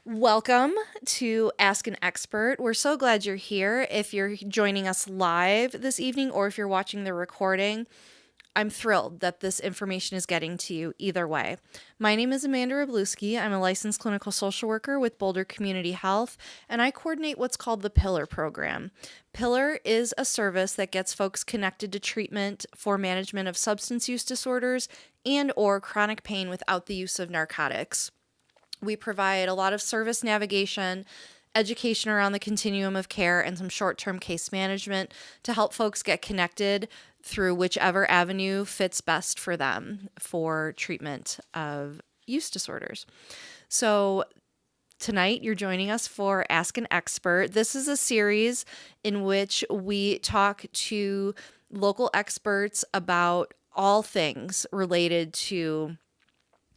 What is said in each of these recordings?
Welcome to Ask an Expert. We're so glad you're here. If you're joining us live this evening or if you're watching the recording, I'm thrilled that this information is getting to you either way. My name is Amanda Rablewski. I'm a licensed clinical social worker with Boulder Community Health, and I coordinate what's called the Pillar program. Pillar is a service that gets folks connected to treatment for management of substance use disorders and or chronic pain without the use of narcotics. We provide a lot of service navigation, education around the continuum of care, and some short-term case management to help folks get connected through whichever avenue fits best for them for treatment of use disorders. So tonight you're joining us for Ask an Expert. This is a series in which we talk to local experts about all things related to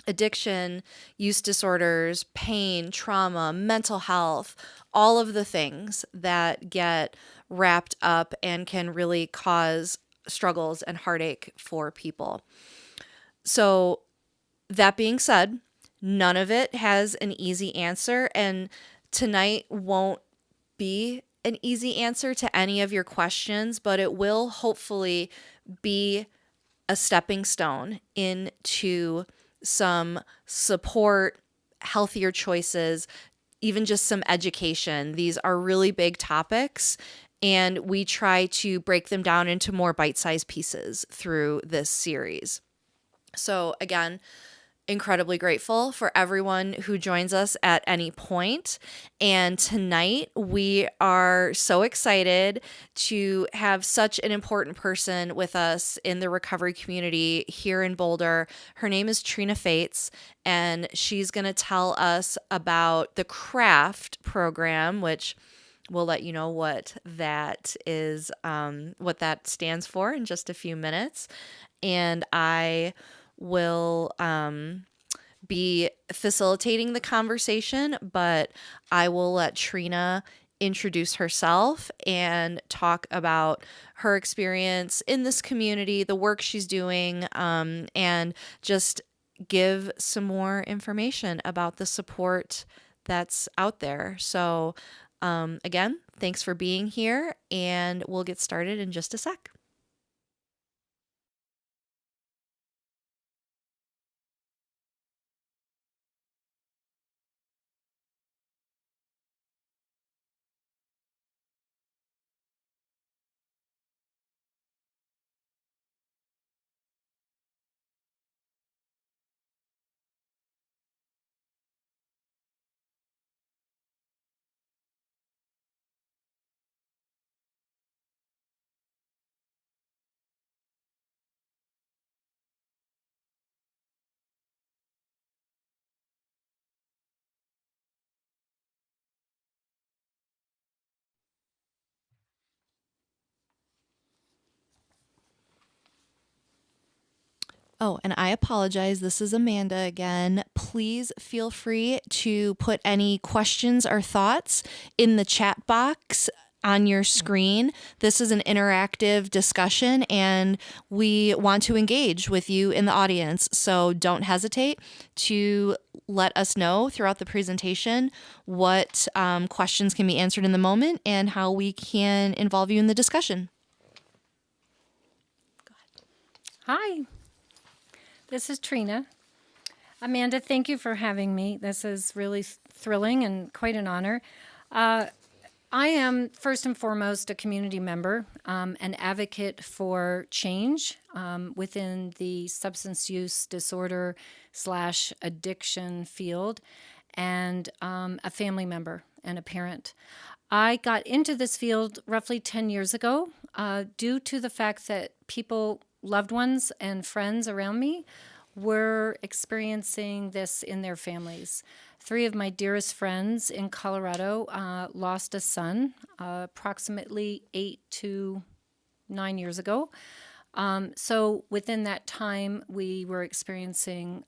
addiction, use disorders, pain, trauma, mental health, all of the things that get wrapped up and can really cause struggles and heartache for people. So, that being said, none of it has an easy answer, and tonight won't be an easy answer to any of your questions, but it will hopefully be a stepping stone into some support, healthier choices, even just some education. These are really big topics, and we try to break them down into more bite-sized pieces through this series. So again, incredibly grateful for everyone who joins us at any point. And tonight we are so excited to have such an important person with us in the recovery community here in Boulder. Her name is Trina Faatz, and she's going to tell us about the CRAFT program, which we'll let you know what that is, what that stands for in just a few minutes. And I will be facilitating the conversation, but I will let Trina introduce herself and talk about her experience in this community, the work she's doing, and just give some more information about the support that's out there. So again, thanks for being here, and we'll get started in just a sec. Oh, and I apologize. This is Amanda again. Please feel free to put any questions or thoughts in the chat box on your screen. This is an interactive discussion, and we want to engage with you in the audience. So don't hesitate to let us know throughout the presentation what questions can be answered in the moment and how we can involve you in the discussion. Hi, this is Trina. Amanda, thank you for having me. This is really thrilling and quite an honor. I am first and foremost a community member, an advocate for change within the substance use disorder / addiction field, and a family member and a parent. I got into this field roughly 10 years ago due to the fact that people, loved ones and friends around me were experiencing this in their families. 3 of my dearest friends in Colorado lost a son approximately 8 to 9 years ago. So within that time, we were experiencing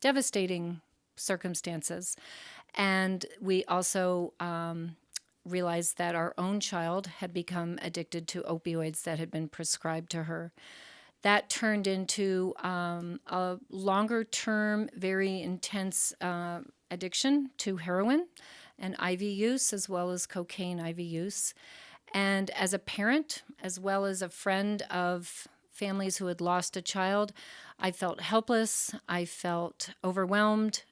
devastating circumstances. And we also realized that our own child had become addicted to opioids that had been prescribed to her. That turned into a longer term, very intense addiction to heroin and IV use, as well as cocaine IV use. And as a parent, as well as a friend of families who had lost a child, I felt helpless. I felt overwhelmed,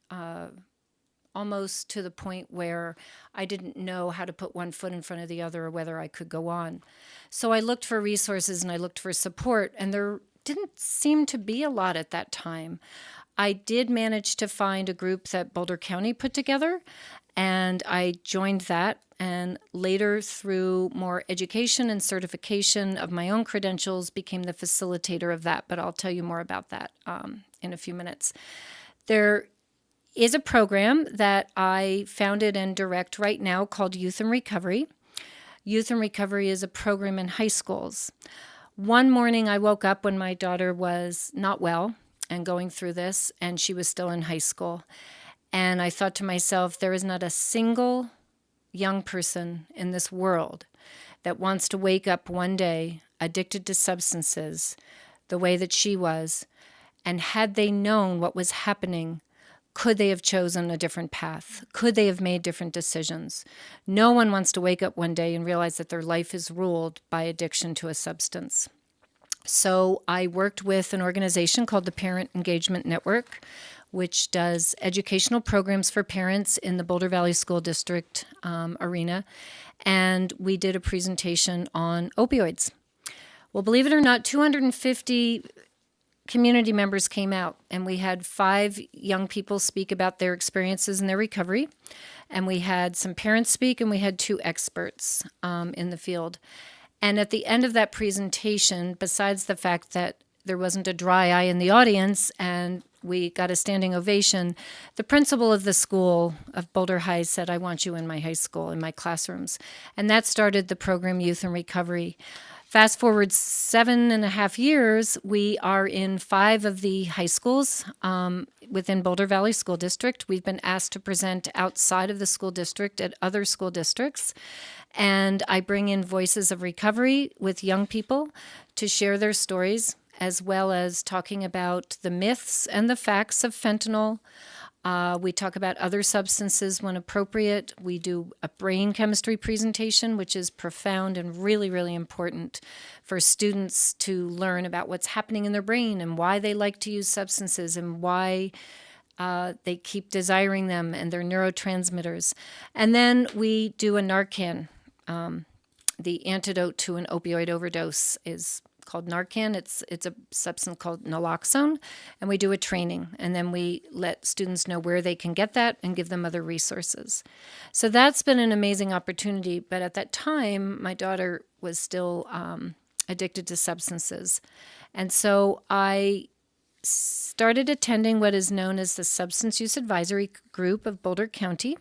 almost to the point where I didn't know how to put one foot in front of the other or whether I could go on. So I looked for resources and I looked for support, and there didn't seem to be a lot at that time. I did manage to find a group that Boulder County put together, and I joined that. And later, through more education and certification of my own credentials, became the facilitator of that. But I'll tell you more about that in a few minutes. There is a program that I founded and direct right now called Youth in Recovery. Youth in Recovery is a program in high schools. One morning I woke up when my daughter was not well and going through this, and she was still in high school. And I thought to myself, there is not a single young person in this world that wants to wake up one day addicted to substances the way that she was. And had they known what was happening, could they have chosen a different path? Could they have made different decisions? No one wants to wake up one day and realize that their life is ruled by addiction to a substance. So I worked with an organization called the Parent Engagement Network, which does educational programs for parents in the Boulder Valley School District arena. And we did a presentation on opioids. Well, believe it or not, 250 community members came out, and we had 5 young people speak about their experiences and their recovery. And we had some parents speak, and we had 2 experts in the field. And at the end of that presentation, besides the fact that there wasn't a dry eye in the audience and we got a standing ovation, the principal of the school of Boulder High said, "I want you in my high school, in my classrooms." And that started the program Youth in Recovery. Fast forward 7.5 years, we are in 5 of the high schools within Boulder Valley School District. We've been asked to present outside of the school district at other school districts. And I bring in voices of recovery with young people to share their stories, as well as talking about the myths and the facts of fentanyl. We talk about other substances when appropriate. We do a brain chemistry presentation, which is profound and really, really important for students to learn about what's happening in their brain and why they like to use substances and why they keep desiring them and their neurotransmitters. And then we do a Narcan. The antidote to an opioid overdose is called Narcan. It's a substance called naloxone, and we do a training, and then we let students know where they can get that and give them other resources. So that's been an amazing opportunity, but at that time, my daughter was still addicted to substances. And so I started attending what is known as the Substance Use Advisory Group of Boulder County,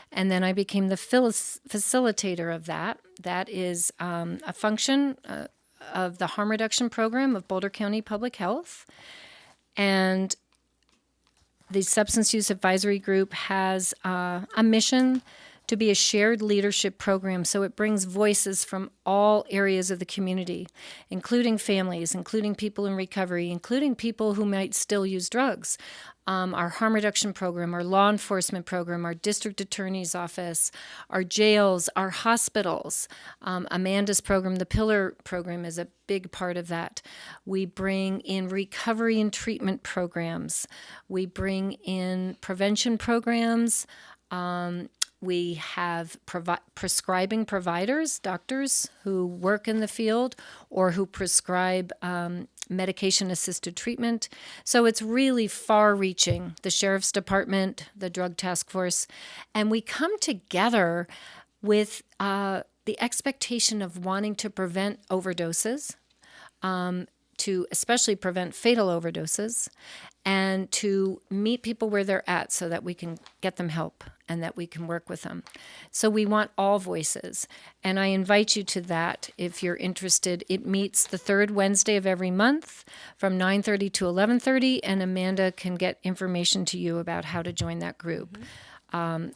and then I became the facilitator of that. That is a function of the harm reduction program of Boulder County Public Health. And the Substance Use Advisory Group has a mission to be a shared leadership program. So it brings voices from all areas of the community, including families, including people in recovery, including people who might still use drugs. Our harm reduction program, our law enforcement program, our district attorney's office, our jails, our hospitals. Amanda's program, the Pillar program, is a big part of that. We bring in recovery and treatment programs. We bring in prevention programs. We have prescribing providers, doctors who work in the field or who prescribe medication-assisted treatment. So it's really far-reaching. The Sheriff's Department, the Drug Task Force, and we come together with the expectation of wanting to prevent overdoses, to especially prevent fatal overdoses, and to meet people where they're at so that we can get them help and that we can work with them. So we want all voices, and I invite you to that if you're interested. It meets the 3rd Wednesday of every month from 9:30 to 11:30, and Amanda can get information to you about how to join that group.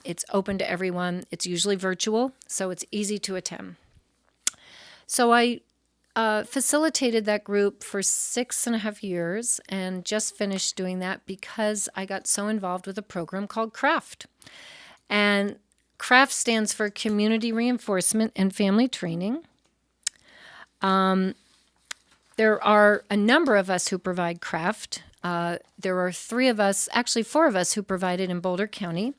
It's open to everyone. It's usually virtual, so it's easy to attend. So I facilitated that group for 6.5 years and just finished doing that because I got so involved with a program called CRAFT. And CRAFT stands for Community Reinforcement and Family Training. There are a number of us who provide CRAFT. There are four of us who provide it in Boulder County,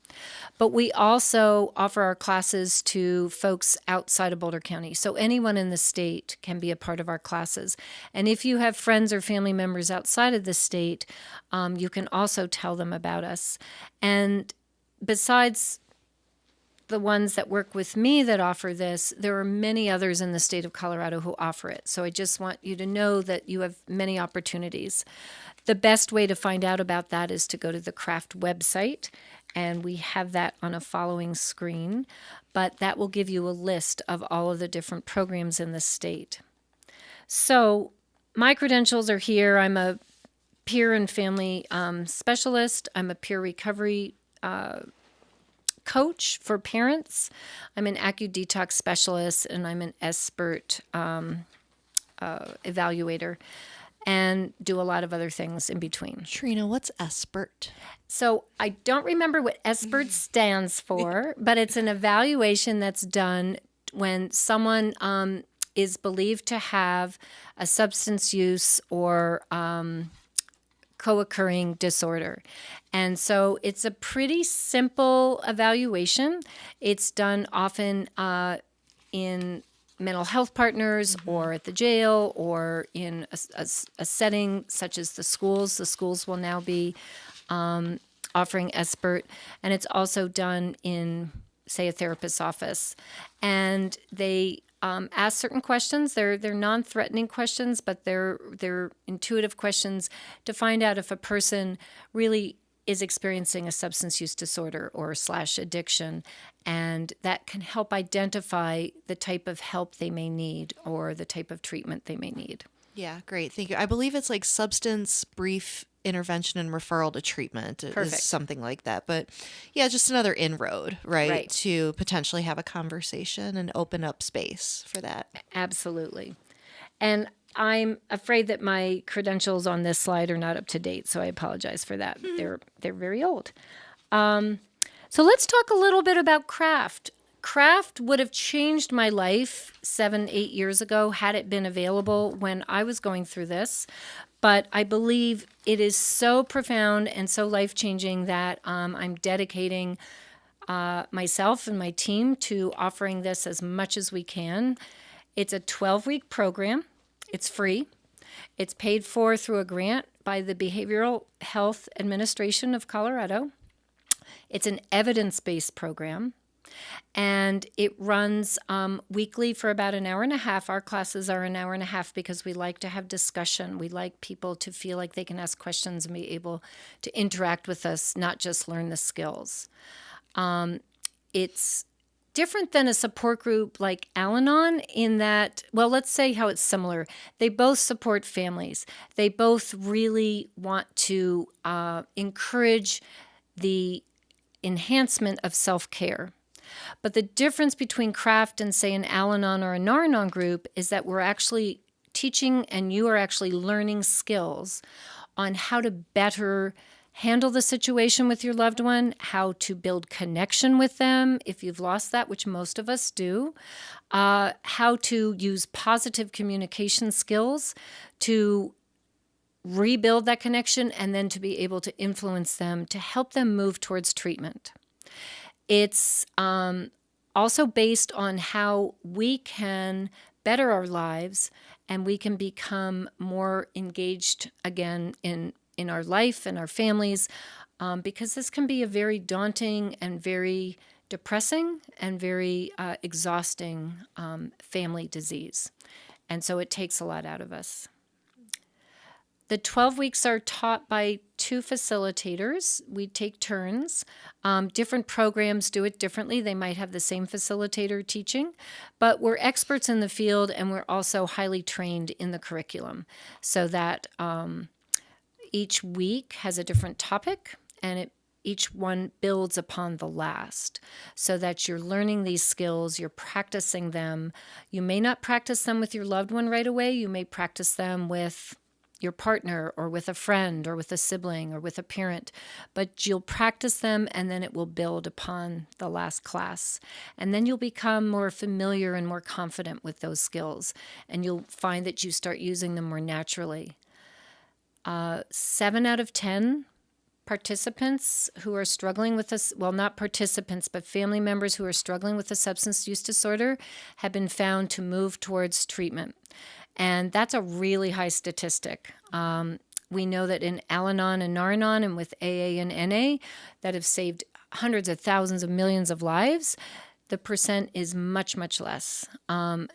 but we also offer our classes to folks outside of Boulder County. So anyone in the state can be a part of our classes. And if you have friends or family members outside of the state, you can also tell them about us. And besides the ones that work with me that offer this, there are many others in the state of Colorado who offer it. So I just want you to know that you have many opportunities. The best way to find out about that is to go to the CRAFT website, and we have that on a following screen, but that will give you a list of all of the different programs in the state. So my credentials are here. I'm a peer and family specialist. I'm a peer recovery coach for parents. I'm an AccuDetox specialist, and I'm an expert evaluator, and do a lot of other things in between. Trina, what's expert? So I don't remember what expert stands for, but it's an evaluation that's done when someone is believed to have a substance use or co-occurring disorder. And so it's a pretty simple evaluation. It's done often in mental health partners or at the jail or in a setting such as the schools. The schools will now be offering expert, and it's also done in, say, a therapist's office. And they ask certain questions. They're non-threatening questions, but they're intuitive questions to find out if a person really is experiencing a substance use disorder or / addiction, and that can help identify the type of help they may need or the type of treatment they may need. Yeah, great. Thank you. I believe it's like substance, brief intervention, and referral to treatment. Perfect. Is something like that. But yeah, just another inroad, right? To potentially have a conversation and open up space for that. Absolutely. And I'm afraid that my credentials on this slide are not up to date, so I apologize for that. They're very old. So let's talk a little bit about CRAFT. CRAFT would have changed my life 7-8 years ago had it been available when I was going through this. But I believe it is so profound and so life-changing that I'm dedicating myself and my team to offering this as much as we can. It's a 12-week program. It's free. It's paid for through a grant by the Behavioral Health Administration of Colorado. It's an evidence-based program, and it runs weekly for about an hour and a half. Our classes are an hour and a half because we like to have discussion. We like people to feel like they can ask questions and be able to interact with us, not just learn the skills. It's different than a support group like AlAnon in that, well, let's say how it's similar. They both support families. They both really want to encourage the enhancement of self-care. But the difference between CRAFT and, say, an AlAnon or a Naranon group is that we're actually teaching and you are actually learning skills on how to better handle the situation with your loved one, how to build connection with them if you've lost that, which most of us do, how to use positive communication skills to rebuild that connection and then to be able to influence them to help them move towards treatment. It's also based on how we can better our lives and we can become more engaged again in our life and our families, because this can be a very daunting and very depressing and very exhausting family disease. And so it takes a lot out of us. The 12 weeks are taught by 2 facilitators. We take turns. Different programs do it differently. They might have the same facilitator teaching, but we're experts in the field and we're also highly trained in the curriculum so that each week has a different topic, and each one builds upon the last, so that you're learning these skills, you're practicing them. You may not practice them with your loved one right away. You may practice them with your partner or with a friend or with a sibling or with a parent, but you'll practice them and then it will build upon the last class. And then you'll become more familiar and more confident with those skills, and you'll find that you start using them more naturally. 7 out of 10 participants who are struggling with this, well, not participants, but family members who are struggling with a substance use disorder have been found to move towards treatment. And that's a really high statistic. We know that in AlAnon and Naranon and with AA and NA that have saved hundreds of thousands of millions of lives, the percent is much, much less.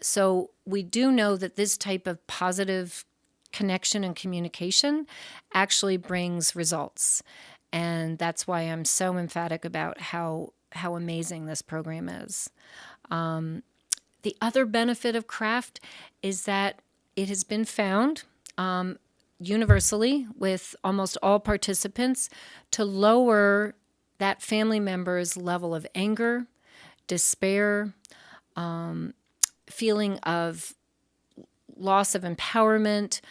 So we do know that this type of positive connection and communication actually brings results. And that's why I'm so emphatic about how amazing this program is. The other benefit of craft is that it has been found universally with almost all participants to lower that family member's level of anger, despair, feeling of loss of empowerment,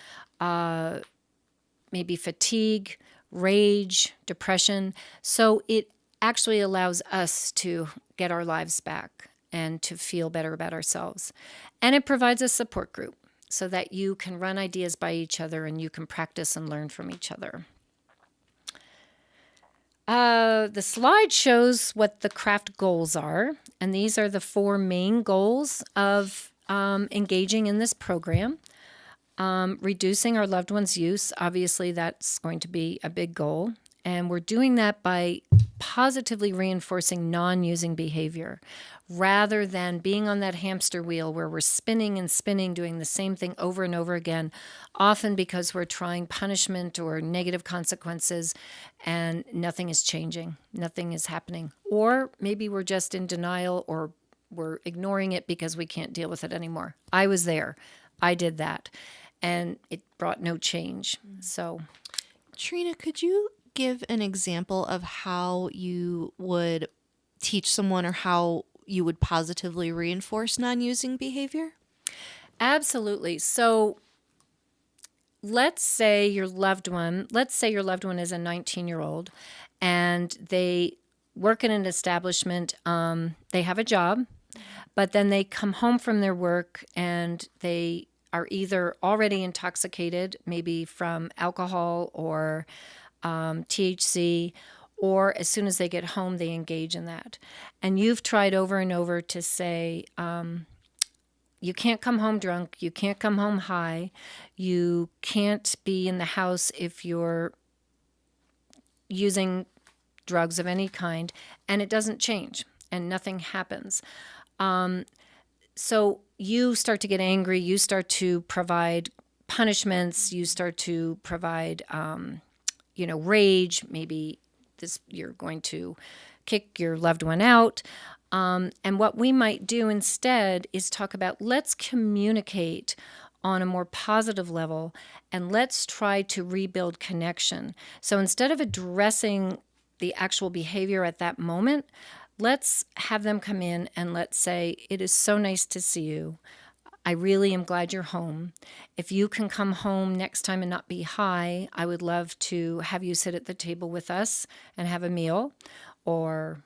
maybe fatigue, rage, depression. So it actually allows us to get our lives back and to feel better about ourselves. And it provides a support group so that you can run ideas by each other and you can practice and learn from each other. The slide shows what the craft goals are, and these are the 4 main goals of engaging in this program. Reducing our loved ones' use, obviously that's going to be a big goal. And we're doing that by positively reinforcing non-using behavior rather than being on that hamster wheel where we're spinning and spinning, doing the same thing over and over again, often because we're trying punishment or negative consequences and nothing is changing, nothing is happening. Or maybe we're just in denial or we're ignoring it because we can't deal with it anymore. I was there. I did that. And it brought no change. So, Trina, could you give an example of how you would teach someone or how you would positively reinforce non-using behavior? absolutely. So, let's say your loved one is a 19-year-old and they work in an establishment. They have a job, but then they come home from their work and they are either already intoxicated, maybe from alcohol or THC, or as soon as they get home, they engage in that. And you've tried over and over to say, you can't come home drunk, you can't come home high, you can't be in the house if you're using drugs of any kind, and it doesn't change, and nothing happens. So you start to get angry, you start to provide punishments, you start to provide, rage. Maybe you're going to kick your loved one out. And what we might do instead is talk about, let's communicate on a more positive level and let's try to rebuild connection. So instead of addressing the actual behavior at that moment, let's have them come in and let's say, it is so nice to see you. I really am glad you're home. If you can come home next time and not be high, I would love to have you sit at the table with us and have a meal or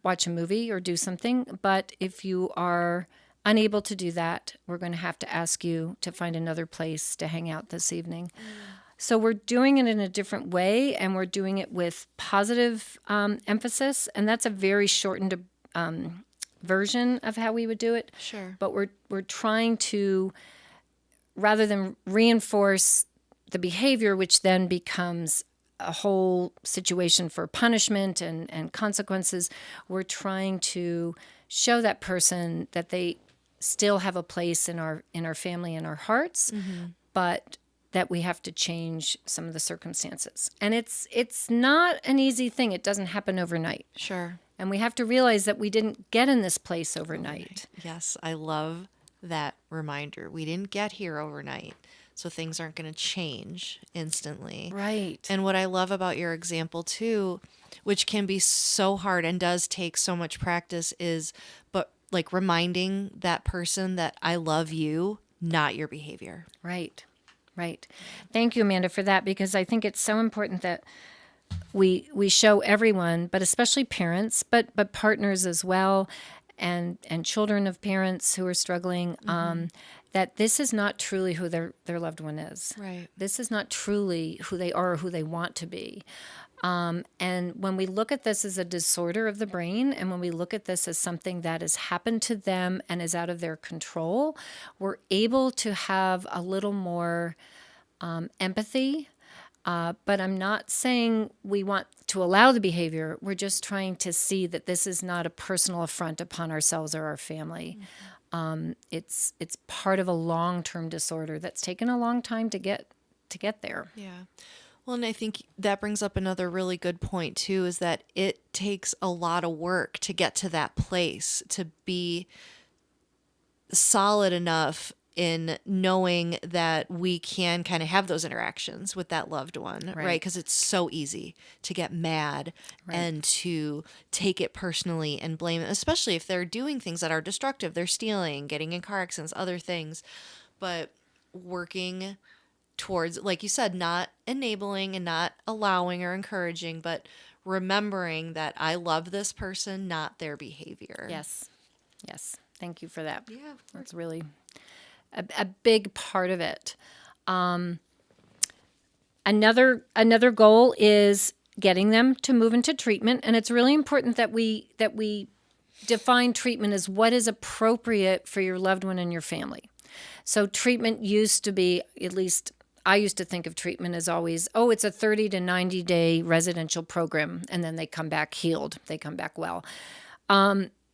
watch a movie or do something. But if you are unable to do that, we're going to have to ask you to find another place to hang out this evening. So we're doing it in a different way, and we're doing it with positive emphasis, and that's a very shortened version of how we would do it. Sure. But we're trying to, rather than reinforce the behavior, which then becomes a whole situation for punishment and consequences, we're trying to show that person that they still have a place in our family and our hearts, but that we have to change some of the circumstances. And it's not an easy thing. It doesn't happen overnight. Sure. And we have to realize that we didn't get in this place overnight. Yes, I love that reminder. We didn't get here overnight. So things aren't going to change instantly. Right. And what I love about your example too, which can be so hard and does take so much practice, is but like reminding that person that I love you, not your behavior. Right. Right. Thank you, Amanda, for that, because I think it's so important that we show everyone, but especially parents, but partners as well, and children of parents who are struggling, that this is not truly who their loved one is. Right. This is not truly who they are or who they want to be. And when we look at this as a disorder of the brain, and when we look at this as something that has happened to them and is out of their control, we're able to have a little more empathy. But I'm not saying we want to allow the behavior. We're just trying to see that this is not a personal affront upon ourselves or our family. It's part of a long-term disorder that's taken a long time to get there. Yeah. Well, and I think that brings up another really good point too, is that it takes a lot of work to get to that place, to be solid enough in knowing that we can kind of have those interactions with that loved one, right? Because it's so easy to get mad and to take it personally and blame it, especially if they're doing things that are destructive. They're stealing, getting in car accidents, other things. But working towards, like you said, not enabling and not allowing or encouraging, but remembering that I love this person, not their behavior. Yes. Yes. Thank you for that. Yeah. That's really a big part of it. Another goal is getting them to move into treatment, and it's really important that we define treatment as what is appropriate for your loved one and your family. So treatment used to be, at least I used to think of treatment as always, it's a 30 to 90 day residential program, and then they come back healed, they come back well.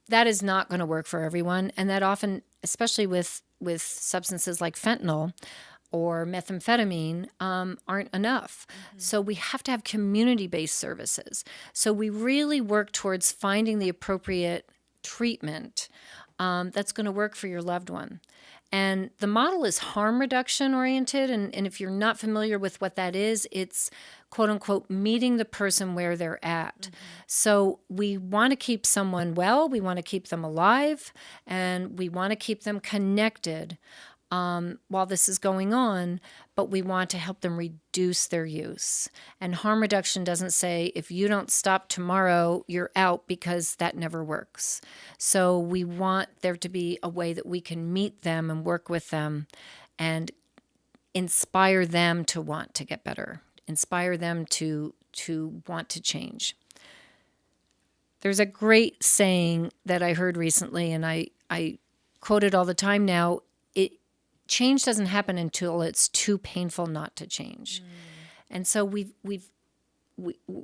That is not going to work for everyone, and that often, especially with substances like fentanyl or methamphetamine, aren't enough. So we have to have community-based services. So we really work towards finding the appropriate treatment that's going to work for your loved one. And the model is harm reduction oriented. And if you're not familiar with what that is, it's quote unquote meeting the person where they're at. So we want to keep someone well, we want to keep them alive, and we want to keep them connected while this is going on, but we want to help them reduce their use. And harm reduction doesn't say if you don't stop tomorrow, you're out, because that never works. So we want there to be a way that we can meet them and work with them and inspire them to want to get better, inspire them to want to change. There's a great saying that I heard recently, and I quote it all the time now. Change doesn't happen until it's too painful not to change. And so we're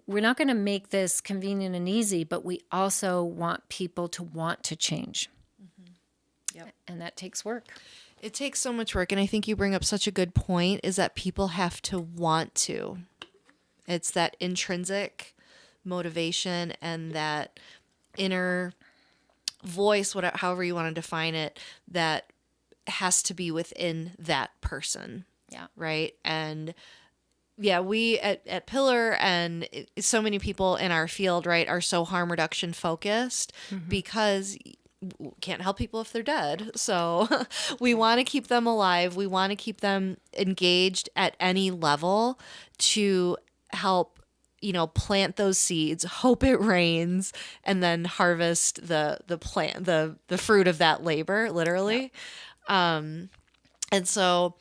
not going to make this convenient and easy, but we also want people to want to change. Yep. And that takes work. It takes so much work. And I think you bring up such a good point, is that people have to want to. It's that intrinsic motivation and that inner voice, whatever, however you want to define it, that has to be within that person. Yeah. Right. And yeah, we at Pillar and so many people in our field, right, are so harm reduction focused because can't help people if they're dead. So we want to keep them alive. We want to keep them engaged at any level to help, plant those seeds, hope it rains, and then harvest the plant, the fruit of that labor, literally. Yeah. And so,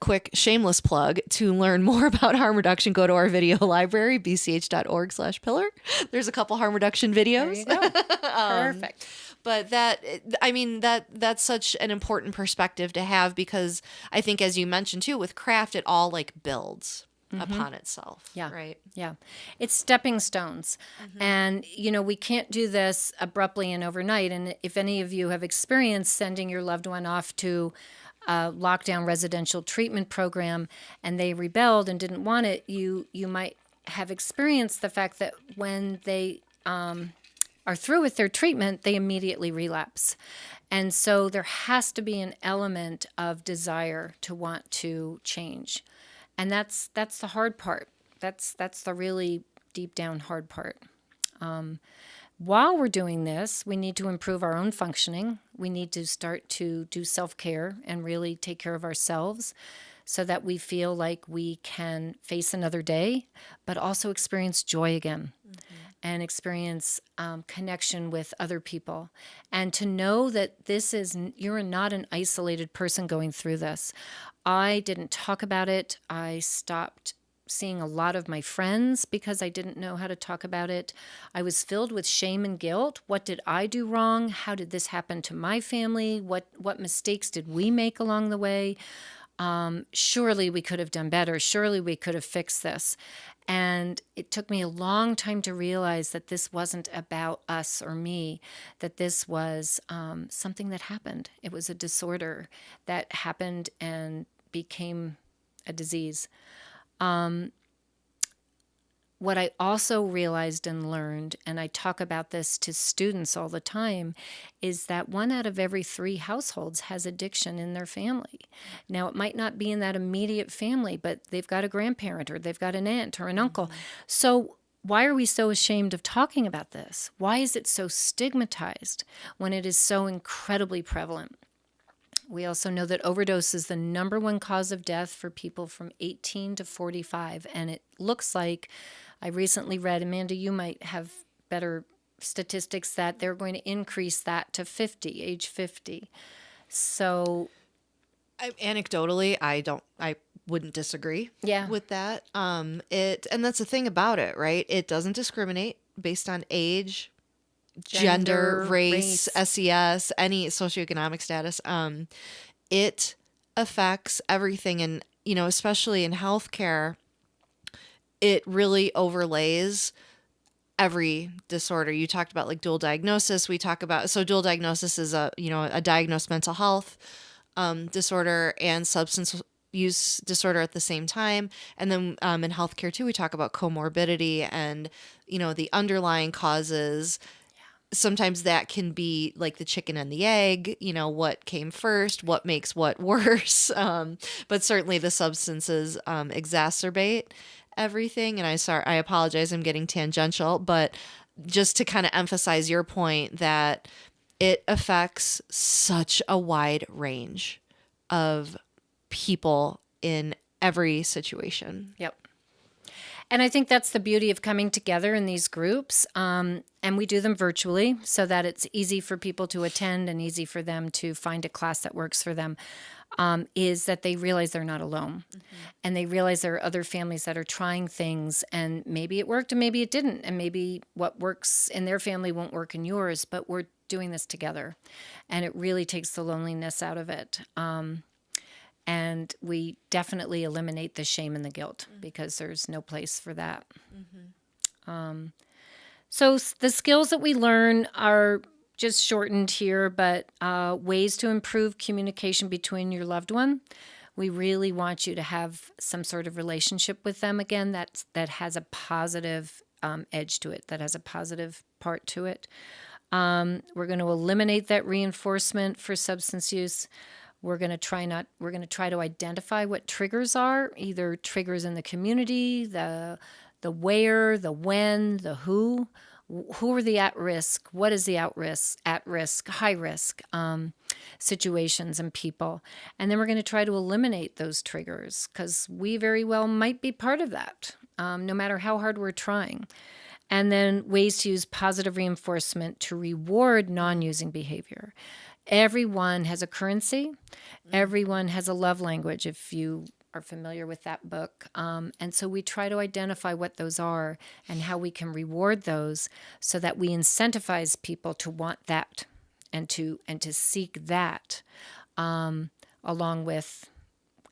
quick shameless plug: to learn more about harm reduction, go to our video library, bch.org/pillar. There's a couple harm reduction videos. There you go. Perfect. But that's such an important perspective to have, because I think, as you mentioned too, with craft, it all builds upon itself. Yeah. Right. Yeah. It's stepping stones. And, we can't do this abruptly and overnight. And if any of you have experienced sending your loved one off to a lockdown residential treatment program and they rebelled and didn't want it, you might have experienced the fact that when they are through with their treatment, they immediately relapse. And so there has to be an element of desire to want to change. And that's the hard part. That's the really deep down hard part. While we're doing this, we need to improve our own functioning. We need to start to do self-care and really take care of ourselves so that we feel like we can face another day, but also experience joy again. And experience connection with other people. And to know that you're not an isolated person going through this. I didn't talk about it. I stopped seeing a lot of my friends because I didn't know how to talk about it. I was filled with shame and guilt. What did I do wrong? How did this happen to my family? What mistakes did we make along the way? Surely we could have done better. Surely we could have fixed this. And it took me a long time to realize that this wasn't about us or me, that this was something that happened. It was a disorder that happened and became a disease. What I also realized and learned, and I talk about this to students all the time, is that 1 out of every 3 households has addiction in their family. Now, it might not be in that immediate family, but they've got a grandparent or they've got an aunt or an uncle. So why are we so ashamed of talking about this? Why is it so stigmatized when it is so incredibly prevalent? We also know that overdose is the number 1 cause of death for people from 18 to 45. And it looks like, I recently read, Amanda, you might have better statistics, that they're going to increase that to age 50. So Anecdotally, I wouldn't disagree Yeah. with that. And that's the thing about it, right? It doesn't discriminate based on age, gender, race, SES, any socioeconomic status. It affects everything. And, especially in healthcare, it really overlays every disorder. You talked about like dual diagnosis. So dual diagnosis is a diagnosed mental health disorder and substance use disorder at the same time. And then in healthcare too, we talk about comorbidity and, the underlying causes. Sometimes that can be like the chicken and the egg, what came first, what makes what worse. But certainly the substances exacerbate everything. And I apologize, I'm getting tangential, but just to kind of emphasize your point that it affects such a wide range of people in every situation. Yep. And I think that's the beauty of coming together in these groups. And we do them virtually so that it's easy for people to attend and easy for them to find a class that works for them, is that they realize they're not alone. And they realize there are other families that are trying things, and maybe it worked and maybe it didn't. And maybe what works in their family won't work in yours, but we're doing this together. And it really takes the loneliness out of it. And we definitely eliminate the shame and the guilt because there's no place for that. So the skills that we learn are just shortened here, but ways to improve communication between your loved one. We really want you to have some sort of relationship with them again that has a positive edge to it, that has a positive part to it. We're going to eliminate that reinforcement for substance use. We're going to try to identify what triggers are, either triggers in the community, the where, the when, the who are the at risk, what is the at risk, high risk situations and people. And then we're going to try to eliminate those triggers because we very well might be part of that, no matter how hard we're trying. And then ways to use positive reinforcement to reward non-using behavior. Everyone has a currency. Everyone has a love language, if you are familiar with that book. And so we try to identify what those are and how we can reward those so that we incentivize people to want that and to seek that along with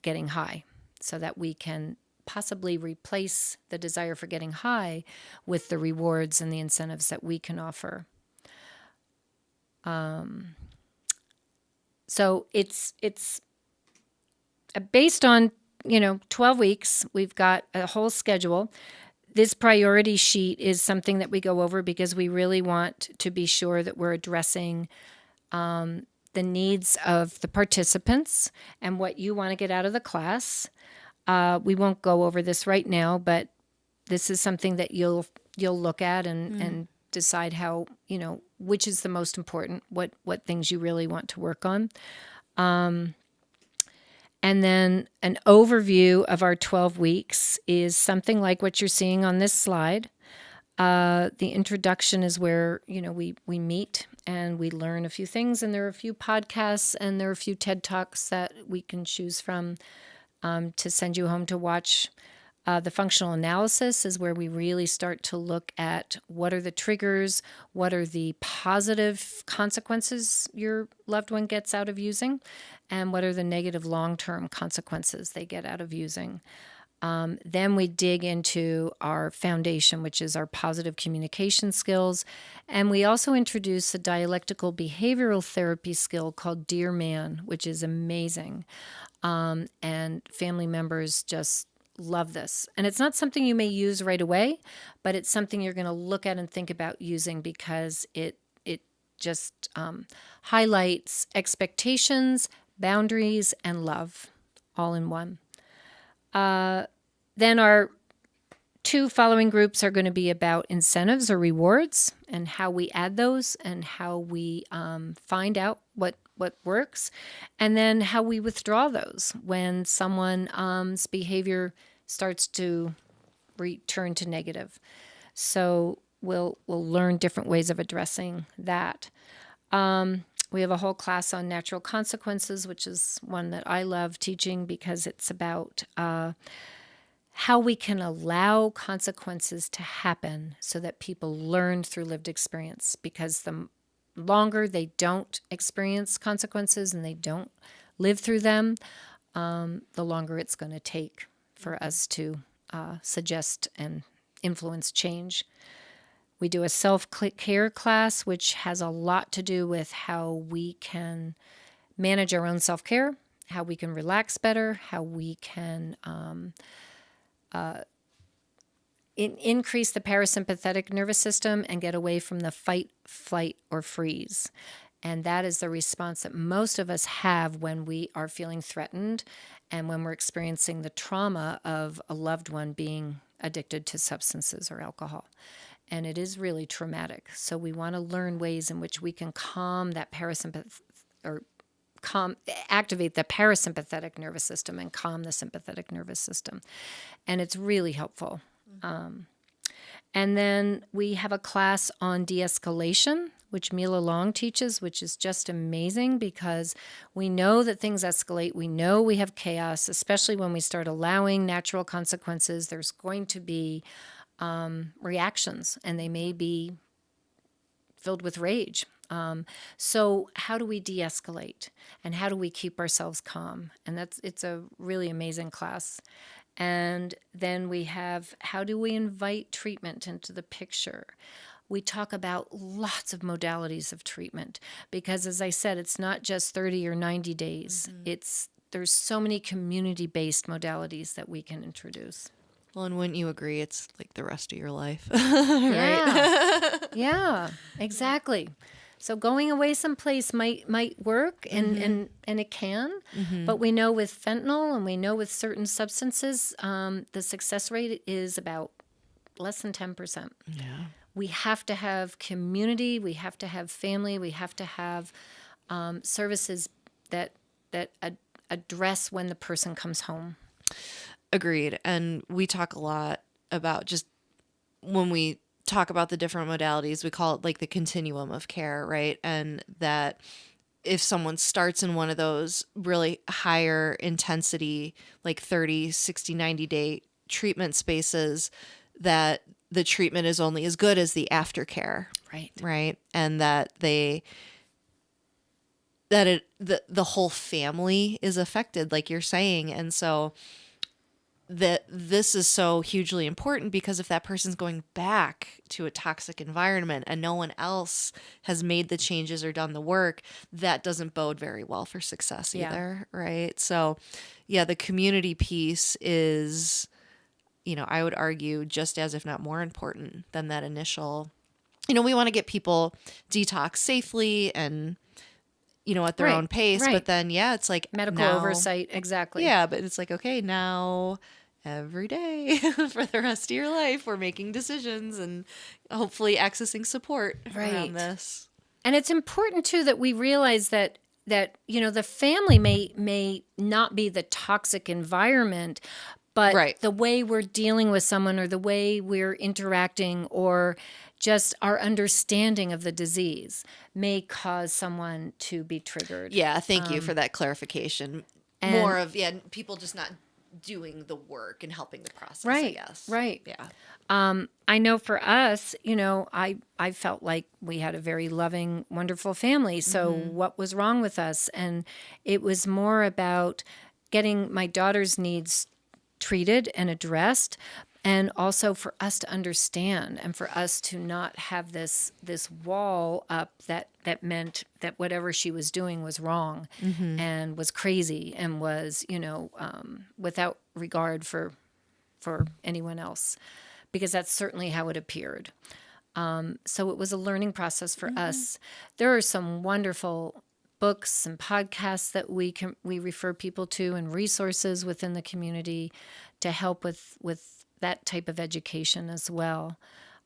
getting high so that we can possibly replace the desire for getting high with the rewards and the incentives that we can offer. So it's based on 12 weeks. We've got a whole schedule. This priority sheet is something that we go over because we really want to be sure that we're addressing the needs of the participants and what you want to get out of the class. We won't go over this right now, but this is something that you'll look at and decide how, which is the most important, what things you really want to work on. And then an overview of our 12 weeks is something like what you're seeing on this slide. The introduction is where, we meet and we learn a few things, and there are a few podcasts and there are a few TED Talks that we can choose from to send you home to watch. The functional analysis is where we really start to look at what are the triggers, what are the positive consequences your loved one gets out of using, and what are the negative long-term consequences they get out of using. Then we dig into our foundation, which is our positive communication skills. And we also introduce a dialectical behavioral therapy skill called Dear Man, which is amazing. And family members just love this. And it's not something you may use right away, but it's something you're going to look at and think about using because it just highlights expectations, boundaries, and love all in one. Then our 2 following groups are going to be about incentives or rewards and how we add those and how we find out what works, and then how we withdraw those when someone's behavior starts to return to negative. So we'll learn different ways of addressing that. We have a whole class on natural consequences, which is one that I love teaching because it's about how we can allow consequences to happen so that people learn through lived experience. Because the longer they don't experience consequences and they don't live through them, the longer it's going to take for us to suggest and influence change. We do a self-care class, which has a lot to do with how we can manage our own self-care, how we can relax better, how we can increase the parasympathetic nervous system and get away from the fight, flight, or freeze. And that is the response that most of us have when we are feeling threatened and when we're experiencing the trauma of a loved one being addicted to substances or alcohol. And it is really traumatic. So we want to learn ways in which we can calm that activate the parasympathetic nervous system and calm the sympathetic nervous system. And it's really helpful. And then we have a class on de-escalation, which Mila Long teaches, which is just amazing because we know that things escalate. We know we have chaos, especially when we start allowing natural consequences. There's going to be reactions, and they may be filled with rage. So how do we de-escalate, and how do we keep ourselves calm? And it's a really amazing class. And then we have, how do we invite treatment into the picture? We talk about lots of modalities of treatment because, as I said, it's not just 30 or 90 days. There's so many community-based modalities that we can introduce. Well, and wouldn't you agree it's like the rest of your life? Right? Yeah, exactly. So going away someplace might work, and it can, but we know with fentanyl and we know with certain substances, the success rate is about less than 10%. Yeah. We have to have community, we have to have family, we have to have services that address when the person comes home. Agreed. And we talk a lot about, just when we talk about the different modalities, we call it like the continuum of care, right? And that if someone starts in one of those really higher intensity, like 30, 60, 90-day treatment spaces, that the treatment is only as good as the aftercare. Right. And that the whole family is affected, like you're saying. And so that this is so hugely important, because if that person's going back to a toxic environment and no one else has made the changes or done the work, that doesn't bode very well for success either, right? So, yeah, the community piece is I would argue just as, if not more important than that initial, we want to get people detox safely and, at their own Right, pace. But right. then, it's like Medical now, oversight, exactly. yeah, but it's like, okay, now every day for the rest of your life, we're making decisions and hopefully accessing support around Right. this. And it's important too that we realize that the family may not be the toxic environment, but Right. the way we're dealing with someone or the way we're interacting or just our understanding of the disease may cause someone to be triggered. Yeah, thank you for that clarification. More of, people just not doing the work and helping the process, I Right, guess. right. Yeah. I know for us, I felt like we had a very loving, wonderful family. So what was wrong with us? And it was more about getting my daughter's needs treated and addressed, and also for us to understand and for us to not have this wall up that meant that whatever she was doing was wrong and was crazy and was without regard for anyone else, because that's certainly how it appeared. So it was a learning process for us. There are some wonderful books and podcasts that we refer people to, and resources within the community to help with that type of education as well.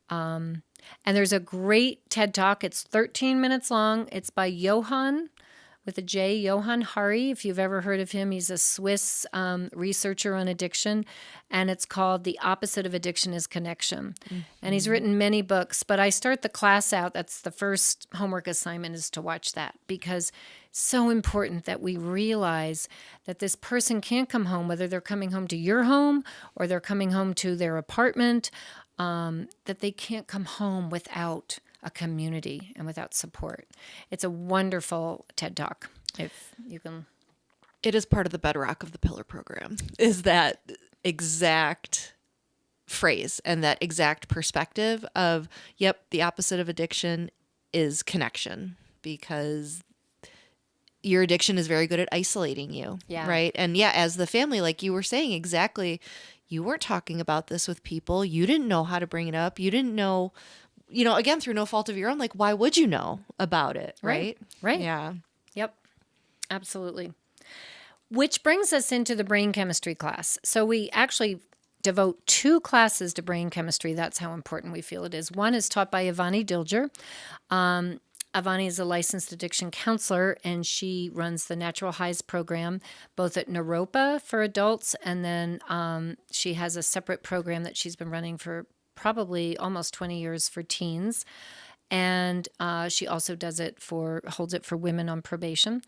And there's a great TED Talk. It's 13 minutes long. It's by Johann, with a J, Johann Hari. If you've ever heard of him, he's a Swiss researcher on addiction, and it's called The Opposite of Addiction is Connection. And he's written many books, but I start the class out. That's the first homework assignment, is to watch that, because it's so important that we realize that this person can't come home, whether they're coming home to your home or they're coming home to their apartment, that they can't come home without a community and without support. It's a wonderful TED Talk, if you can. It is part of the bedrock of the Pillar program, is that exact phrase and that exact perspective of, the opposite of addiction is connection, because your addiction is very good at isolating you. Yeah. Right. And as the family, like you were saying, exactly, you weren't talking about this with people. You didn't know how to bring it up. You didn't know, again, through no fault of your own, like, why would you know about it? Right. Right. Yeah. Yep. Absolutely. Which brings us into the brain chemistry class. So we actually devote 2 classes to brain chemistry. That's how important we feel it is. One is taught by Ivani Dilger. Ivani is a licensed addiction counselor, and she runs the Natural Highs program, both at Naropa for adults, and then she has a separate program that she's been running for probably almost 20 years for teens. And she also holds it for women on probation.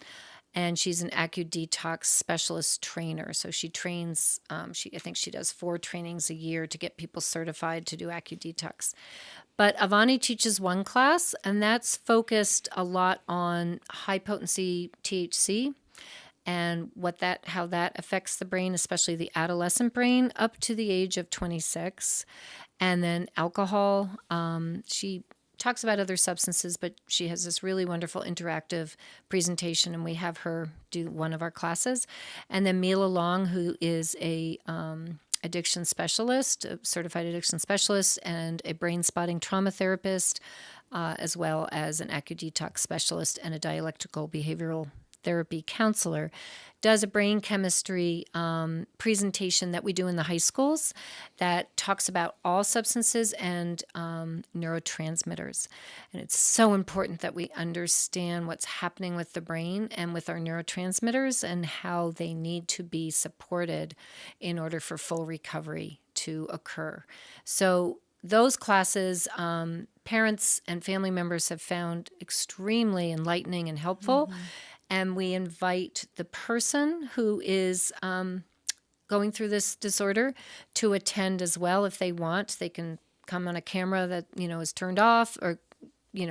And she's an AccuDetox specialist trainer. So she trains, I think she does 4 trainings a year to get people certified to do AccuDetox. But Ivani teaches one class, and that's focused a lot on high potency THC and how that affects the brain, especially the adolescent brain up to the age of 26. And then alcohol. She talks about other substances, but she has this really wonderful interactive presentation, and we have her do one of our classes. And then Mila Long, who is a addiction specialist, a certified addiction specialist, and a brain spotting trauma therapist, as well as an AccuDetox specialist and a dialectical behavioral therapy counselor, does a brain chemistry presentation that we do in the high schools that talks about all substances and neurotransmitters. And it's so important that we understand what's happening with the brain and with our neurotransmitters and how they need to be supported in order for full recovery to occur. So those classes, parents and family members have found extremely enlightening and helpful. Mm-hmm. And we invite the person who is going through this disorder to attend as well if they want. They can come on a camera that, is turned off, or,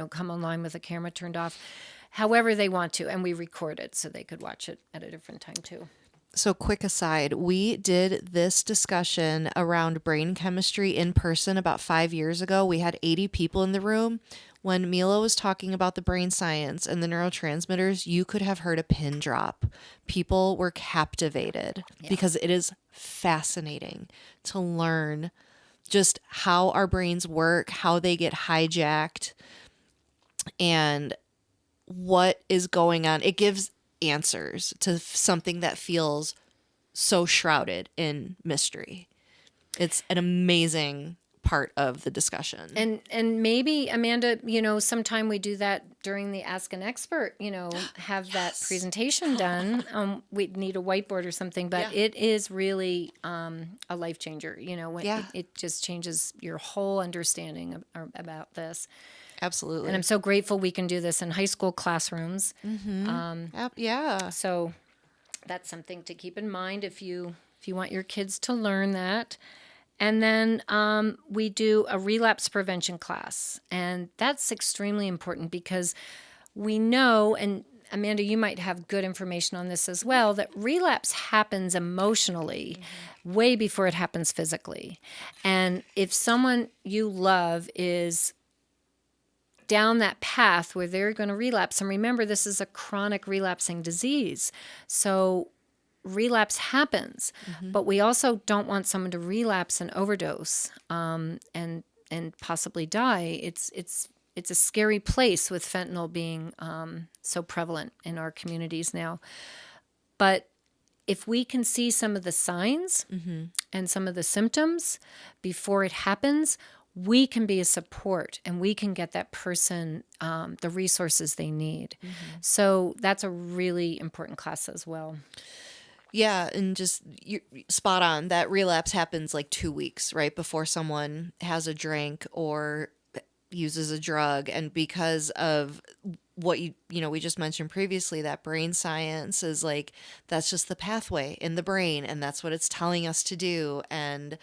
come online with a camera turned off, however they want to. And we record it so they could watch it at a different time too. So quick aside, we did this discussion around brain chemistry in person about 5 years ago. We had 80 people in the room. when Mila was talking about the brain science and the neurotransmitters, you could have heard a pin drop. People were captivated because it is fascinating to learn just how our brains work, how they get hijacked, and what is going on. It gives answers to something that feels so shrouded in mystery. It's an amazing part of the discussion. And maybe, Amanda, sometime we do that during the Ask an Expert, have that presentation done. We'd need a whiteboard or something, but it is really a life changer, when it just changes your whole understanding about this. Absolutely. And I'm so grateful we can do this in high school classrooms. So that's something to keep in mind if you want your kids to learn that. And then we do a relapse prevention class. And that's extremely important because we know, and Amanda, you might have good information on this as well, that relapse happens emotionally way before it happens physically. And if someone you love is down that path where they're going to relapse, and remember, this is a chronic relapsing disease. So relapse happens, but we also don't want someone to relapse and overdose and possibly die. It's a scary place with fentanyl being so prevalent in our communities now. But if we can see some of the signs and some of the symptoms before it happens, we can be a support and we can get that person the resources they need. So that's a really important class as well. Yeah, and just you're spot on. That relapse happens like 2 weeks, right, before someone has a drink or uses a drug. And because of what we just mentioned previously, that brain science is like, that's just the pathway in the brain, and that's what it's telling us to do. And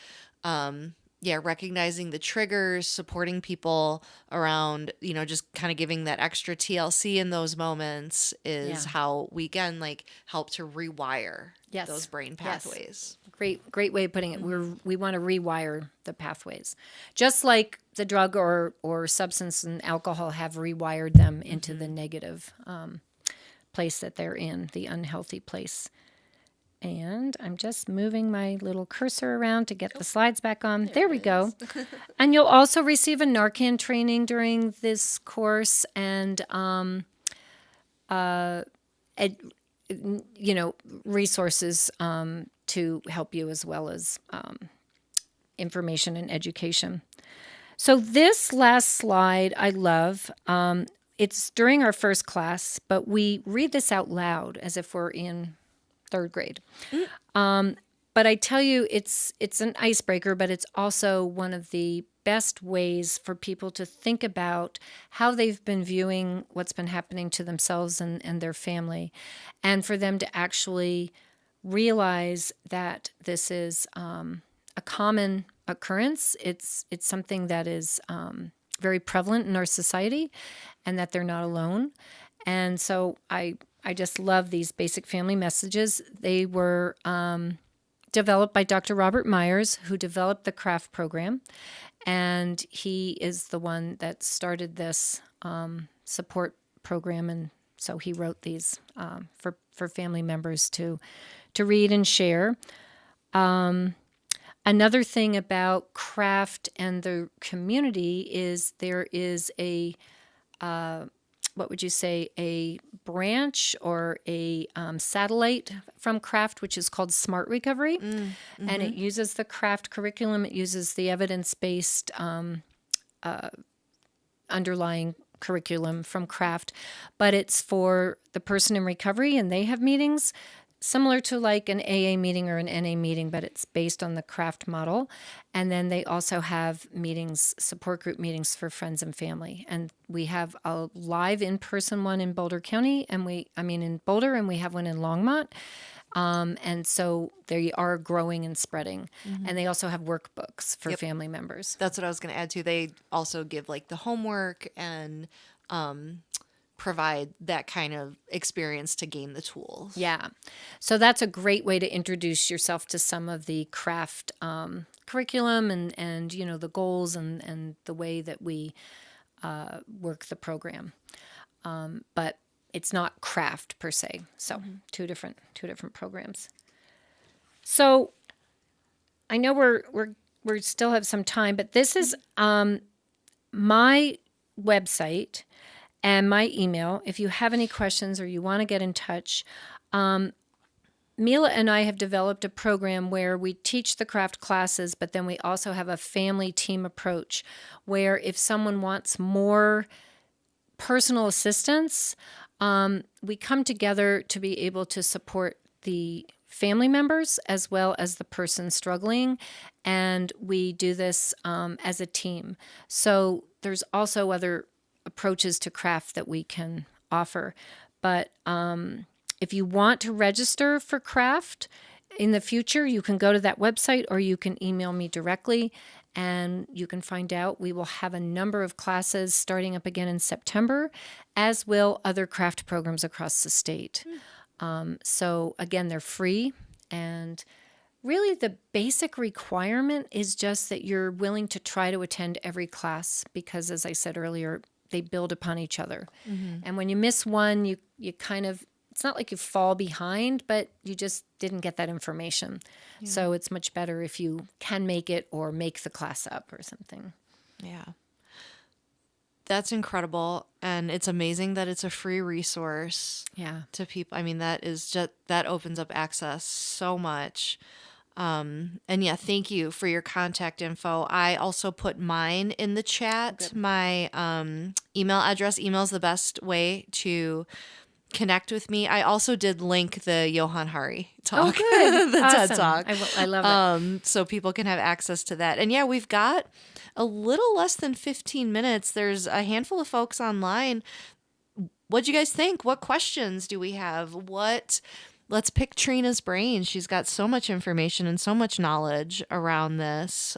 recognizing the triggers, supporting people around, just kind of giving that extra TLC in those moments is how we can help to rewire those brain pathways. Great way of putting it. We want to rewire the pathways, just like the drug or substance and alcohol have rewired them into the negative place that they're in, the unhealthy place. And I'm just moving my little cursor around to get the slides back on. There we go. And you'll also receive a Narcan training during this course and, resources to help you as well as information and education. So this last slide I love. It's during our first class, but we read this out loud as if we're in third grade. But I tell you, it's an icebreaker, but it's also one of the best ways for people to think about how they've been viewing what's been happening to themselves and their family, and for them to actually realize that this is a common occurrence. It's something that is very prevalent in our society, and that they're not alone. And so I just love these basic family messages. They were developed by Dr. Robert Myers, who developed the CRAFT program. And he is the one that started this support program. And so he wrote these for family members to read and share. Another thing about CRAFT and the community is there is a what would you say, a branch or a satellite from CRAFT, which is called Smart Recovery. And it uses the CRAFT curriculum. It uses the evidence-based underlying curriculum from CRAFT, but it's for the person in recovery, and they have meetings similar to like an AA meeting or an NA meeting, but it's based on the CRAFT model. And then they also have meetings, support group meetings for friends and family. And we have a live in-person one in Boulder County, in Boulder, and we have one in Longmont. And so they are growing and spreading. And they also have workbooks for family members. That's what I was going to add too. They also give like the homework and provide that kind of experience to gain the tools. Yeah. So that's a great way to introduce yourself to some of the CRAFT curriculum and the goals and the way that we work the program. But it's not craft per se. So two different programs. So I know we still have some time, but this is my website and my email. If you have any questions or you want to get in touch, Mila and I have developed a program where we teach the craft classes, but then we also have a family team approach where if someone wants more personal assistance, we come together to be able to support the family members as well as the person struggling, and we do this as a team. So there's also other approaches to craft that we can offer. But if you want to register for craft in the future, you can go to that website or you can email me directly and you can find out. We will have a number of classes starting up again in September, as will other craft programs across the state. So again, they're free, and really the basic requirement is just that you're willing to try to attend every class because, as I said earlier, they build upon each other. And when you miss one, you kind of, it's not like you fall behind, but you just didn't get that information. Yeah. So it's much better if you can make it or make the class up or something. Yeah. That's incredible. And it's amazing that it's a free resource to people. I mean, that opens up access so much. And yeah, thank you for your contact info. I also put mine in the chat. Good. My email address. Email is the best way to connect with me. I also did link the Johan Hari talk, the awesome. TED Talk. I love it. So people can have access to that. And yeah, we've got a little less than 15 minutes. There's a handful of folks online. What'd you guys think? What questions do we have? Let's pick Trina's brain. She's got so much information and so much knowledge around this.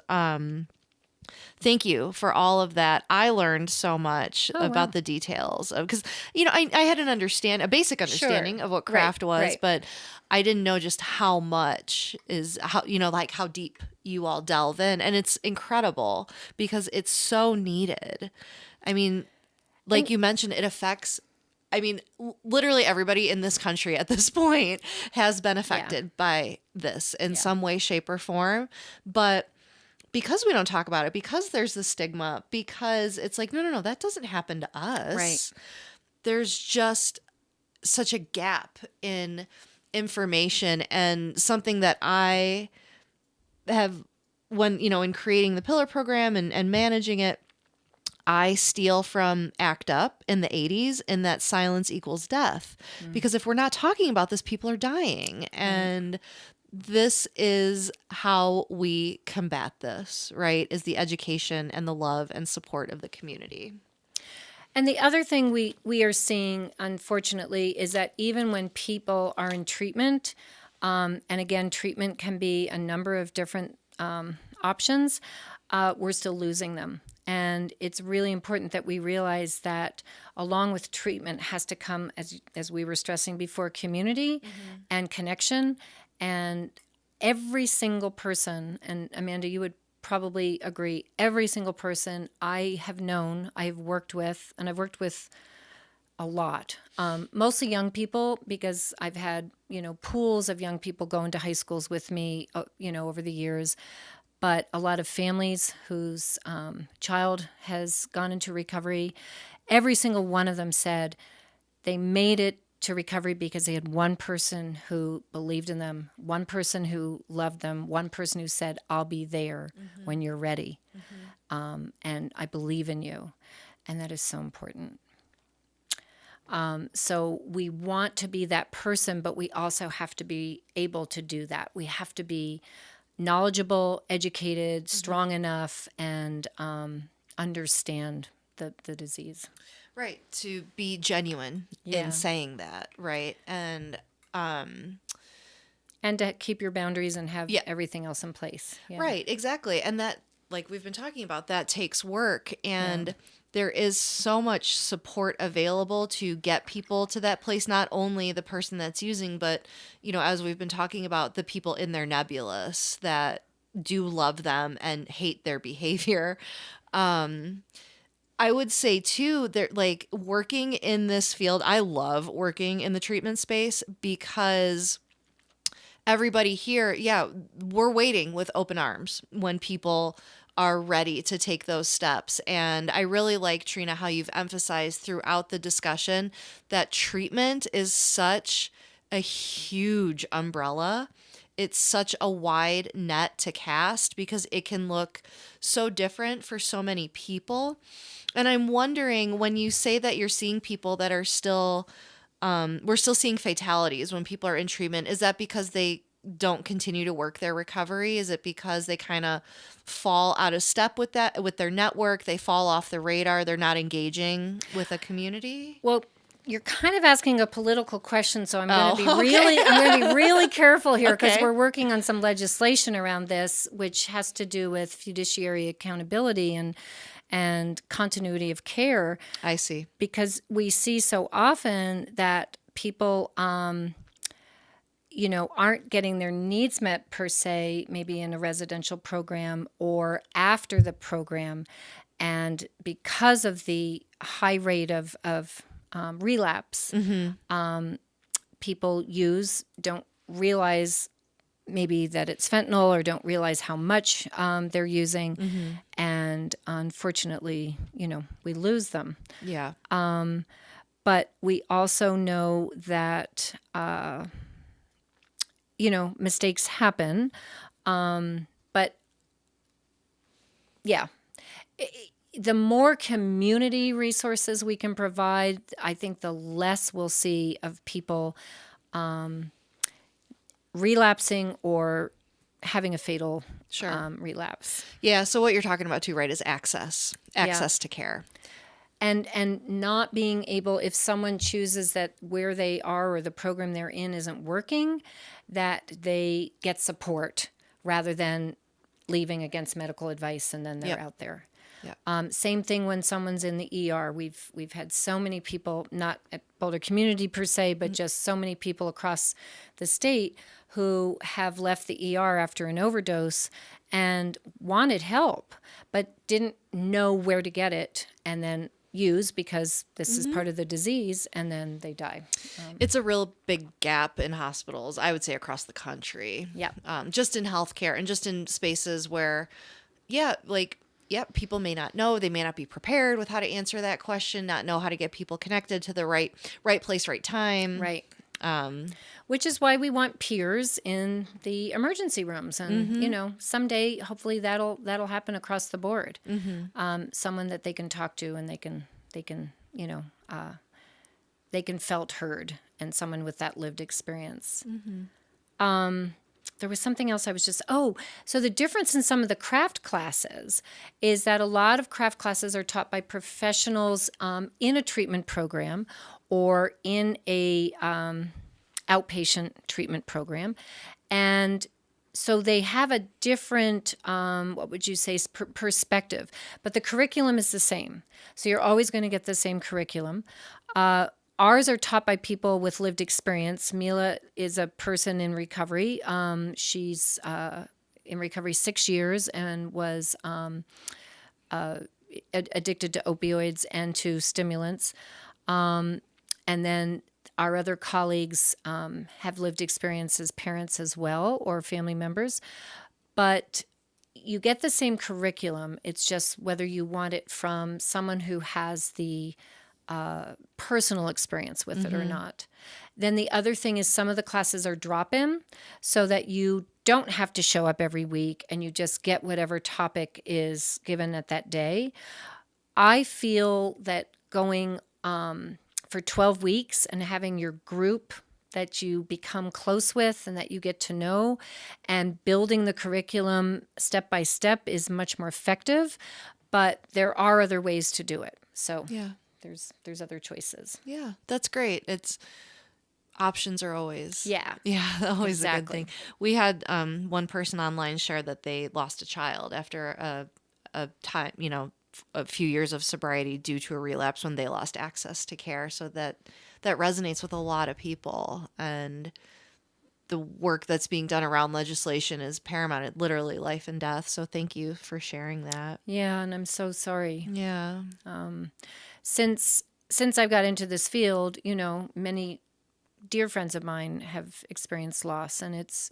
Thank you for all of that. I learned so much about the details because, I had a basic understanding of what craft was, but I didn't know just how much how deep you all delve in. And it's incredible because it's so needed. I mean, like you mentioned, it affects, literally everybody in this country at this point has been affected by this in some way, shape, or form. But because we don't talk about it, because there's the stigma, because it's like, no, that doesn't happen to us. Right. There's just such a gap in information, and something that I have in creating the Pillar program and managing it, I steal from ACT UP in the 80s in that silence equals death. Because if we're not talking about this, people are dying. And this is how we combat this, right? Is the education and the love and support of the community. And the other thing we are seeing, unfortunately, is that even when people are in treatment, and again, treatment can be a number of different options, we're still losing them. And it's really important that we realize that along with treatment has to come, as we were stressing before, community and connection. And every single person, and Amanda, you would probably agree, every single person I have known, I have worked with, and I've worked with a lot, mostly young people, because I've had, pools of young people go into high schools with me, over the years. But a lot of families whose child has gone into recovery, every single one of them said they made it to recovery because they had one person who believed in them, one person who loved them, one person who said, I'll be there when you're ready. And I believe in you. And that is so important. So we want to be that person, but we also have to be able to do that. We have to be knowledgeable, educated, strong enough, and understand the disease. Right, to be genuine in saying that, right? And to keep your boundaries and have everything else in place. Yeah. Right, exactly. And that, like we've been talking about, that takes work. And there is so much support available to get people to that place, not only the person that's using, but, as we've been talking about, the people in their nebulous that do love them and hate their behavior. I would say too that like working in this field, I love working in the treatment space because everybody here, yeah, we're waiting with open arms when people are ready to take those steps. And I really like, Trina, how you've emphasized throughout the discussion that treatment is such a huge umbrella. It's such a wide net to cast because it can look so different for so many people. And I'm wondering, when you say that you're seeing people that are still we're still seeing fatalities when people are in treatment. Is that because they don't continue to work their recovery? Is it because they kind of fall out of step with that, with their network? They fall off the radar. They're not engaging with a community? Well, you're kind of asking a political question, so Oh, I'm going to be really careful here because Okay. we're working on some legislation around this, which has to do with fiduciary accountability and continuity of care. I see. Because we see so often that people, aren't getting their needs met per se, maybe in a residential program or after the program. And because of the high rate of relapse, people don't realize maybe that it's fentanyl or don't realize how much they're using. And unfortunately, we lose them. Yeah. But we also know that, mistakes happen. But yeah, the more community resources we can provide, I think the less we'll see of people relapsing or having a fatal relapse. Yeah. So what you're talking about too, right, is access to care. And not being able, if someone chooses that where they are or the program they're in isn't working, that they get support rather than leaving against medical advice and then they're out there. Yeah. Same thing when someone's in the ER. We've had so many people, not at Boulder community per se, but just so many people across the state who have left the ER after an overdose and wanted help, but didn't know where to get it, and then use because this is part of the disease, and then they die. It's a real big gap in hospitals, I would say, across the country. Yeah. Just in healthcare and just in spaces where, people may not know. They may not be prepared with how to answer that question, not know how to get people connected to the right place, right time. Right. Which is why we want peers in the emergency rooms, and someday, hopefully, that'll happen across the board. Someone that they can talk to, and they can felt heard, and someone with that lived experience. There was something else I was just, so the difference in some of the craft classes is that a lot of craft classes are taught by professionals in a treatment program or in a outpatient treatment program. And so they have a different, what would you say, perspective. But the curriculum is the same. So you're always going to get the same curriculum. Ours are taught by people with lived experience. Mila is a person in recovery. She's in recovery 6 years and was addicted to opioids and to stimulants. And then our other colleagues have lived experience as parents as well, or family members. But you get the same curriculum. It's just whether you want it from someone who has the personal experience with it or not. Then the other thing is some of the classes are drop-in so that you don't have to show up every week and you just get whatever topic is given at that day. I feel that going for 12 weeks and having your group that you become close with and that you get to know and building the curriculum step by step is much more effective, but there are other ways to do it. So there's other choices. Yeah, that's great. It's options are always always a good thing. We had one person online share that they lost a child after a time, a few years of sobriety due to a relapse when they lost access to care. So that resonates with a lot of people. And the work that's being done around legislation is paramount. It literally life and death. So thank you for sharing that. Yeah, and I'm so sorry. Yeah. Since I've got into this field, many dear friends of mine have experienced loss, and it's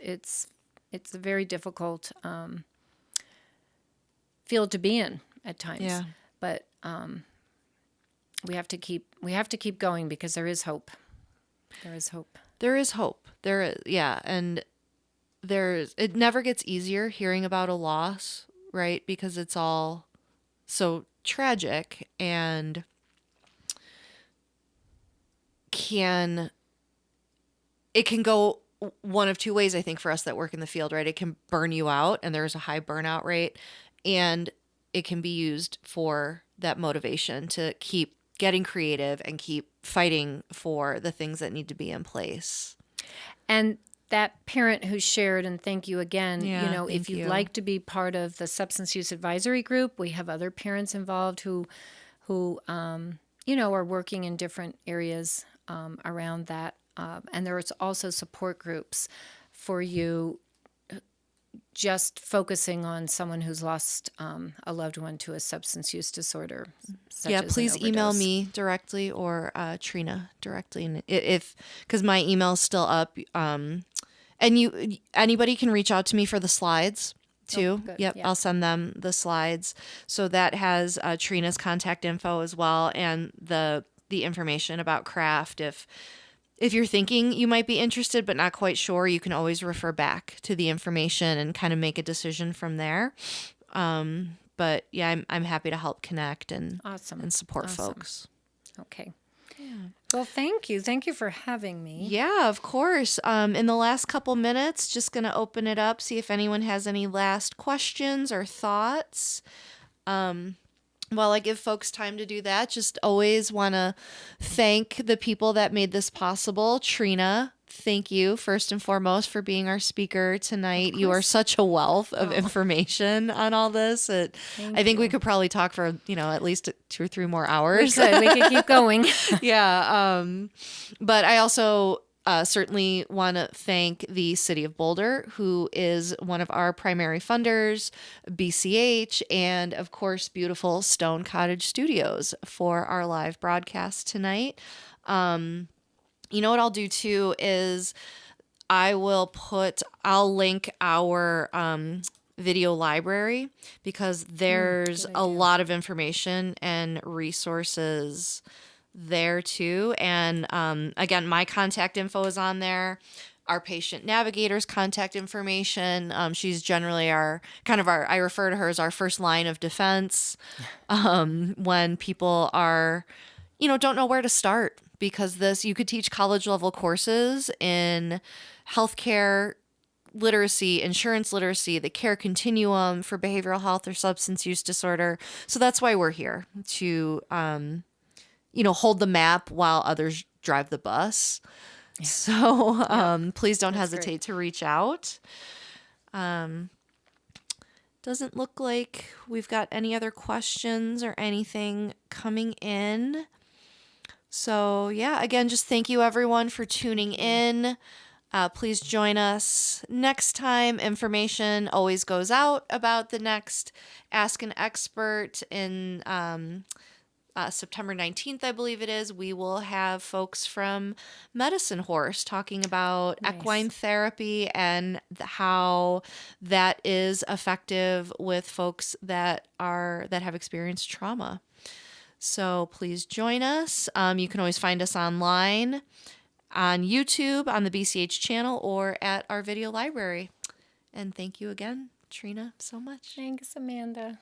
a very difficult field to be in at times. Yeah. But we have to keep going because there is hope. There is hope. There is hope. There is, yeah, and it never gets easier hearing about a loss, right? Because it's all so tragic and it can go one of two ways, I think, for us that work in the field, right? It can burn you out, and there's a high burnout rate, and it can be used for that motivation to keep getting creative and keep fighting for the things that need to be in place. And that parent who shared, and thank you again, Yeah, if you'd like to be part of the substance use advisory group, we have other parents involved who are working in different areas around that. And there's also support groups for you just focusing on someone who's lost a loved one to a substance use disorder. Yeah, please email me directly or Trina directly, and because my email's still up. And anybody can reach out to me for the slides too. Good. Yep, Yeah. I'll send them the slides. So that has Trina's contact info as well, and the information about craft. If you're thinking you might be interested but not quite sure, you can always refer back to the information and kind of make a decision from there. But yeah, I'm happy to help connect and support folks. Okay. Yeah. Well, thank you. Thank you for having me. Yeah, of course. In the last couple minutes, just going to open it up, see if anyone has any last questions or thoughts. While I give folks time to do that, just always want to thank the people that made this possible. Trina, thank you first and foremost for being our speaker tonight. You are such a wealth of information on all this. I think we could probably talk for, at least 2 or 3 more hours. We could keep going. Yeah. But I also certainly want to thank the City of Boulder, who is one of our primary funders, BCH, and of course, beautiful Stone Cottage Studios for our live broadcast tonight. You know what I'll do too is I'll link our video library, because there's a lot of information and resources there too. And again, my contact info is on there. Our patient navigator's contact information. She's generally I refer to her as our first line of defense when people are, don't know where to start, because you could teach college level courses in healthcare literacy, insurance literacy, the care continuum for behavioral health or substance use disorder. So that's why we're here, to hold the map while others drive the bus. Yeah. So please don't hesitate to reach out. Doesn't look like we've got any other questions or anything coming in. So yeah, again, just thank you everyone for tuning in. Please join us next time. Information always goes out about the next Ask an Expert in September 19th, I believe it is. We will have folks from Medicine Horse talking about equine therapy and how that is effective with folks that have experienced trauma. So please join us. You can always find us online on YouTube, on the BCH channel, or at our video library. And thank you again, Trina, so much. Thanks, Amanda.